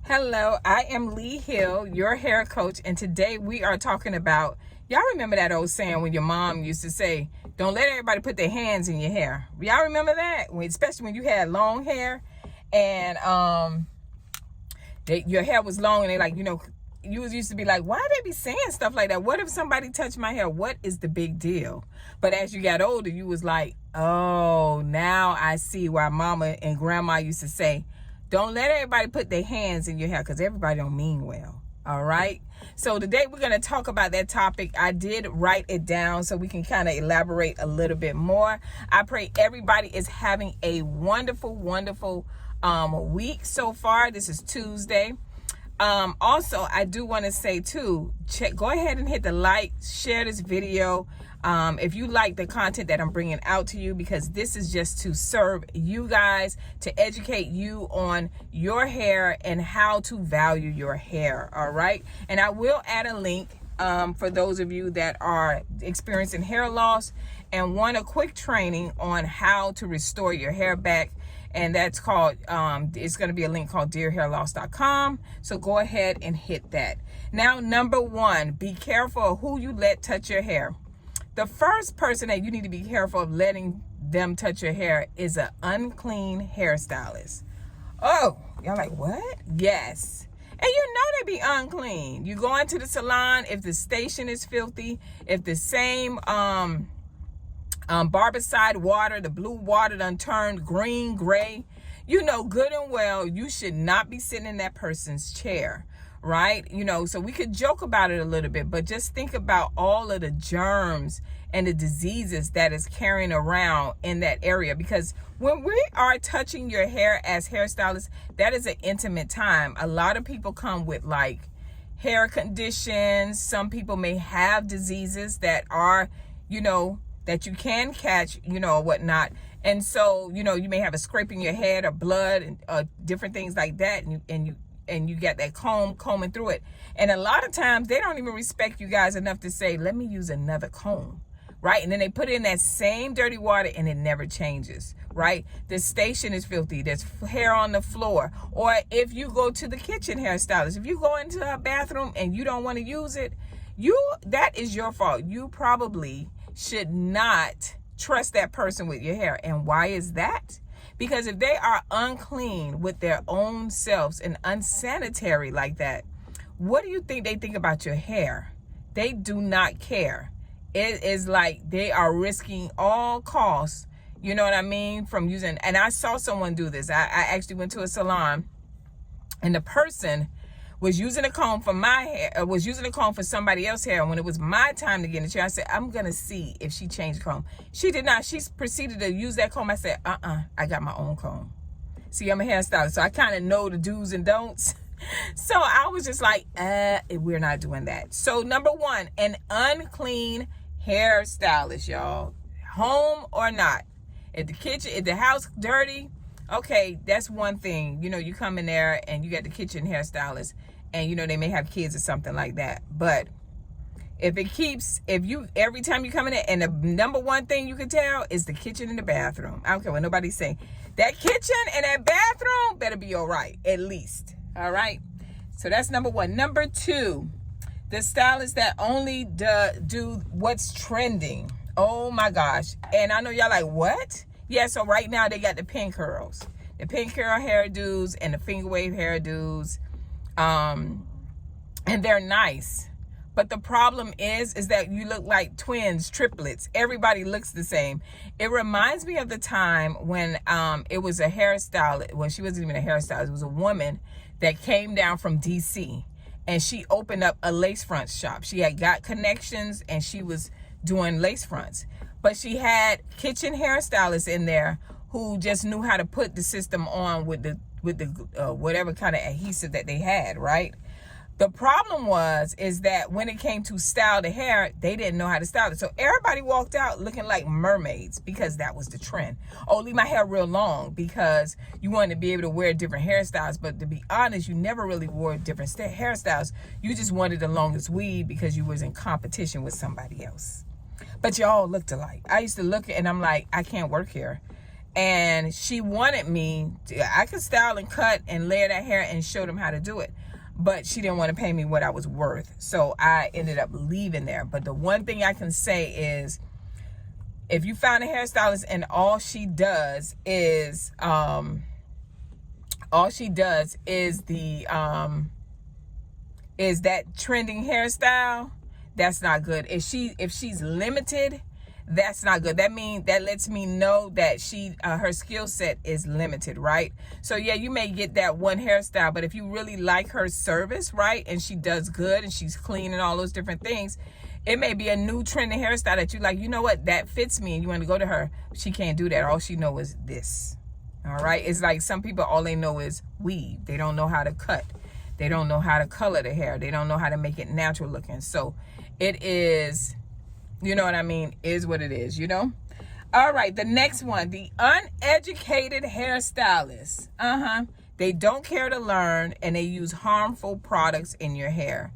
Hello, I am Lee Hill, your hair coach, and today we are talking about, y'all remember that old saying when your mom used to say, don't let everybody put their hands in your hair. Y'all remember that? Especially when you had long hair and your hair was long and they you used to be like, why they be saying stuff like that? What if somebody touched my hair? What is the big deal? But as you got older, you was like, oh, now I see why mama and grandma used to say, don't let everybody put their hands in your hair because everybody don't mean well. All right. So today we're going to talk about that topic. I did write it down so we can kind of elaborate a little bit more. I pray everybody is having a wonderful, wonderful week so far. This is Tuesday. Also, I do want to say too, go ahead and hit the like, share this video. If you like the content that I'm bringing out to you, because this is just to serve you guys, to educate you on your hair and how to value your hair. All right. And I will add a link for those of you that are experiencing hair loss and want a quick training on how to restore your hair back. And that's called, it's going to be a link called dearhairloss.com. So go ahead and hit that. Now, number one, be careful of who you let touch your hair. The first person that you need to be careful of letting them touch your hair is an unclean hairstylist. Oh, y'all like, what? Yes. And you know they be unclean. You go into the salon, if the station is filthy, if the same barbicide water, the blue water done turned green, gray, you know good and well you should not be sitting in that person's chair, right? You know, so we could joke about it a little bit, but just think about all of the germs and the diseases that is carrying around in that area. Because when we are touching your hair as hairstylists, that is an intimate time. A lot of people come with like hair conditions. Some people may have diseases that are, you know, that you can catch, you know, whatnot. And so, you know, you may have a scrape in your head or blood and different things like that. And you get that combing through it. And a lot of times they don't even respect you guys enough to say, let me use another comb, right? And then they put in that same dirty water and it never changes, right? The station is filthy. There's hair on the floor. Or if you go to the kitchen hairstylist, if you go into a bathroom and you don't want to use it, that is your fault. You probably should not trust that person with your hair. And why is that? Because if they are unclean with their own selves and unsanitary like that, what do you think they think about your hair? They do not care. It is like they are risking all costs, you know what I mean, from using. And I saw someone do this. I actually went to a salon and the person was using a comb for my hair, was using a comb for somebody else's hair. And when it was my time to get in the chair, I said, I'm going to see if she changed the comb. She did not. She proceeded to use that comb. I said, I got my own comb. See, I'm a hairstylist, so I kind of know the do's and don'ts. So I was just like, we're not doing that. So number one, an unclean hairstylist, y'all, home or not. If the house dirty, okay, that's one thing. You know, you come in there and you got the kitchen hairstylist and, you know, they may have kids or something like that. But every time you come in there, and the number one thing you can tell is the kitchen and the bathroom. I don't care what nobody's saying. That kitchen and that bathroom better be all right, at least. All right. So that's number one. Number two, the stylists that only do what's trending. Oh my gosh. And I know y'all like, what? Yeah, so right now they got the pin curls. The pin curl hairdos and the finger wave hairdos. And they're nice. But the problem is that you look like twins, triplets. Everybody looks the same. It reminds me of the time when it was a hairstylist. Well, she wasn't even a hairstylist. It was a woman that came down from DC. And she opened up a lace front shop. She had got connections and she was doing lace fronts. But she had kitchen hairstylists in there who just knew how to put the system on with the whatever kind of adhesive that they had, right? The problem is that when it came to style the hair, they didn't know how to style it. So everybody walked out looking like mermaids because that was the trend. Oh, leave my hair real long because you wanted to be able to wear different hairstyles. But to be honest, you never really wore different hairstyles. You just wanted the longest weave because you was in competition with somebody else. But you all looked alike. I used to look and I'm like, I can't work here. And she wanted me to, I could style and cut and layer that hair and show them how to do it, but she didn't want to pay me what I was worth. So I ended up leaving there. But the one thing I can say is, if you find a hairstylist and all she does is the is that trending hairstyle, that's not good. If she's limited, that's not good. That lets me know that her skill set is limited, right? So yeah, you may get that one hairstyle, but if you really like her service, right, and she does good and she's clean and all those different things, it may be a new trending hairstyle that you like, you know what, that fits me, and you want to go to her. She can't do that. All she knows is this. All right. It's like some people, all they know is weave. They don't know how to cut. They don't know how to color the hair. They don't know how to make it natural looking. So it is, you know what I mean, is what it is, you know? All right, the next one, the uneducated hairstylist. They don't care to learn, and they use harmful products in your hair.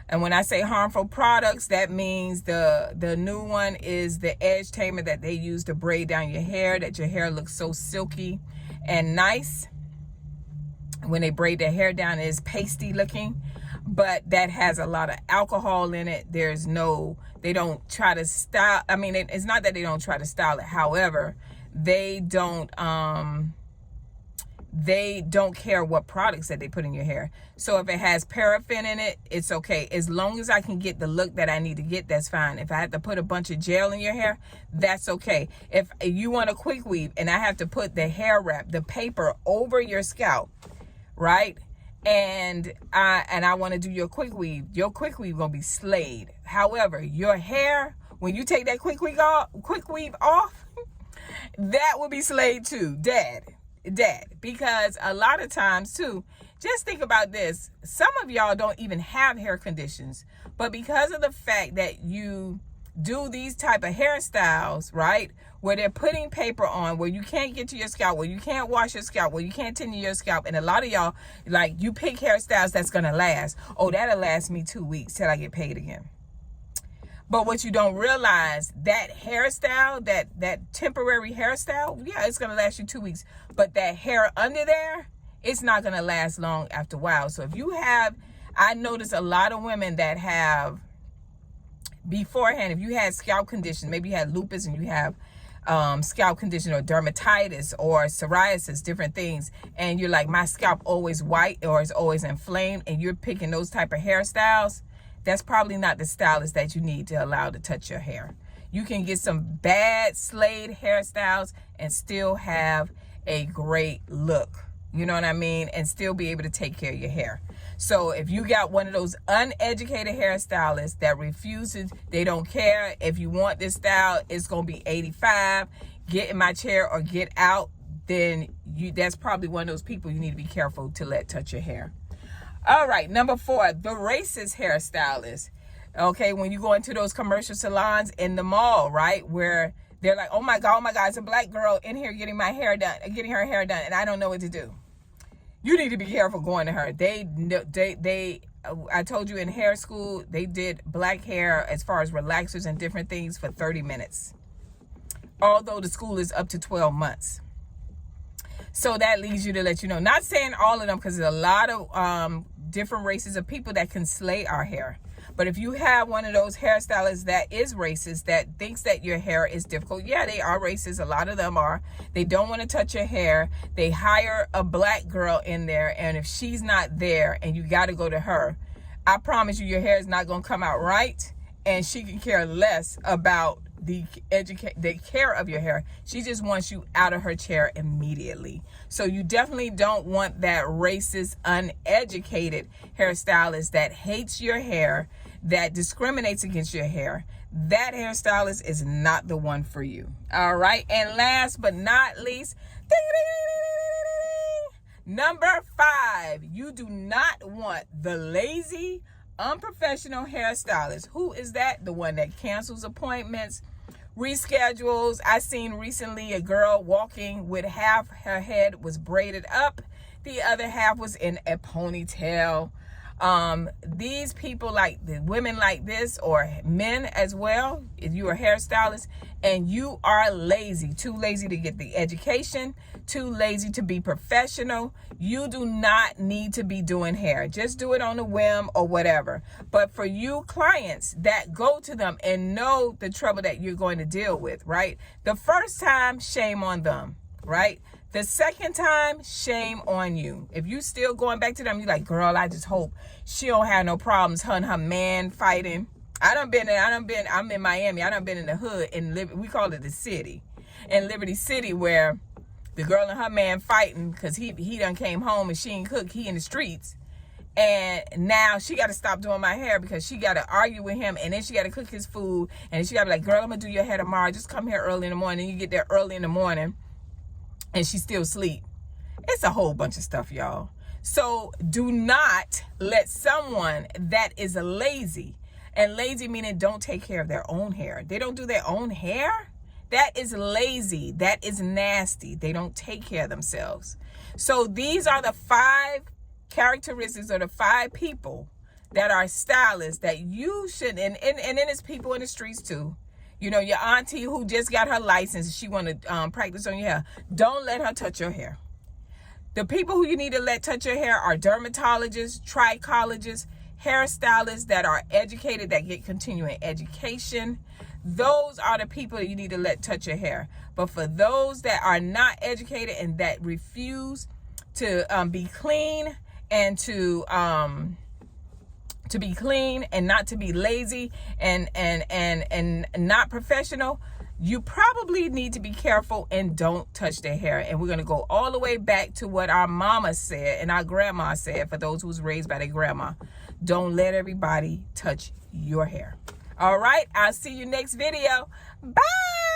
And when I say harmful products, that means the new one is the edge tamer that they use to braid down your hair, that your hair looks so silky and nice. When they braid their hair down, it is pasty looking, but that has a lot of alcohol in it. They don't try to style. I mean, it's not that they don't try to style it. However, they don't care what products that they put in your hair. So if it has paraffin in it, it's okay. As long as I can get the look that I need to get, that's fine. If I have to put a bunch of gel in your hair, that's okay. If you want a quick weave and I have to put the hair wrap, the paper over your scalp, right? And I want to do your quick weave gonna be slayed. However, your hair, when you take that quick weave off, that will be slayed too, dead, because a lot of times too, just think about this, some of y'all don't even have hair conditions, but because of the fact that you do these type of hairstyles, right, where they're putting paper on, where you can't get to your scalp, where you can't wash your scalp, where you can't tend to your scalp, and a lot of y'all, like, you pick hairstyles that's gonna last. Oh, that'll last me 2 weeks till I get paid again. But what you don't realize, that hairstyle, that temporary hairstyle, yeah, it's gonna last you 2 weeks. But that hair under there, it's not gonna last long after a while. So if you have, I notice a lot of women that have, beforehand, if you had scalp condition, maybe you had lupus and you have scalp condition or dermatitis or psoriasis, different things, and you're like, my scalp always white or is always inflamed, and you're picking those type of hairstyles, that's probably not the stylist that you need to allow to touch your hair. You can get some bad slayed hairstyles and still have a great look, you know what I mean, and still be able to take care of your hair. So if you got one of those uneducated hairstylists that refuses, they don't care, if you want this style, it's going to be 85, get in my chair or get out, then that's probably one of those people you need to be careful to let touch your hair. All right, number 4, the racist hairstylist. Okay, when you go into those commercial salons in the mall, right, where they're like, oh my God, it's a black girl in here getting her hair done, and I don't know what to do. You need to be careful going to her. I told you in hair school, they did black hair as far as relaxers and different things for 30 minutes. Although the school is up to 12 months. So that leads you to let you know, not saying all of them, because there's a lot of different races of people that can slay our hair. But if you have one of those hairstylists that is racist, that thinks that your hair is difficult, yeah, they are racist. A lot of them are. They don't want to touch your hair. They hire a black girl in there, and if she's not there and you got to go to her, I promise you your hair is not going to come out right, and she can care less about the care of your hair. She just wants you out of her chair immediately. So you definitely don't want that racist, uneducated hairstylist that hates your hair, that discriminates against your hair. That hairstylist is not the one for you. All right. And last but not least, number 5, you do not want the lazy, unprofessional hairstylist. Who is that? The one that cancels appointments, reschedules. I seen recently a girl walking with half her head was braided up, the other half was in a ponytail. These people, like the women like this, or men as well, if you are a hairstylist and you are lazy, too lazy to get the education, too lazy to be professional, you do not need to be doing hair. Just do it on a whim or whatever. But for you clients that go to them and know the trouble that you're going to deal with, right? The first time, shame on them, right? The second time, shame on you. If you still going back to them, you're like, girl, I just hope she don't have no problems, her and her man fighting. I'm in Miami. I done been in the hood, we call it the city. In Liberty City, where the girl and her man fighting because he done came home and she ain't cook. He in the streets. And now she got to stop doing my hair because she got to argue with him, and then she got to cook his food, and then she got to be like, girl, I'm going to do your hair tomorrow. Just come here early in the morning. You get there early in the morning, and she still sleep. It's a whole bunch of stuff, y'all. So do not let someone that is lazy, and lazy meaning don't take care of their own hair. They don't do their own hair. That is lazy. That is nasty. They don't take care of themselves. So these are the 5 characteristics, or the 5 people that are stylists that you should, and then it's people in the streets too. You know, your auntie who just got her license, she want to practice on your hair. Don't let her touch your hair. The people who you need to let touch your hair are dermatologists, trichologists, hairstylists that are educated, that get continuing education. Those are the people that you need to let touch your hair. But for those that are not educated and that refuse to be clean, and to be clean and not to be lazy and not professional, you probably need to be careful and don't touch their hair. And we're going to go all the way back to what our mama said and our grandma said, for those who was raised by their grandma. Don't let everybody touch your hair. All right, I'll see you next video. Bye.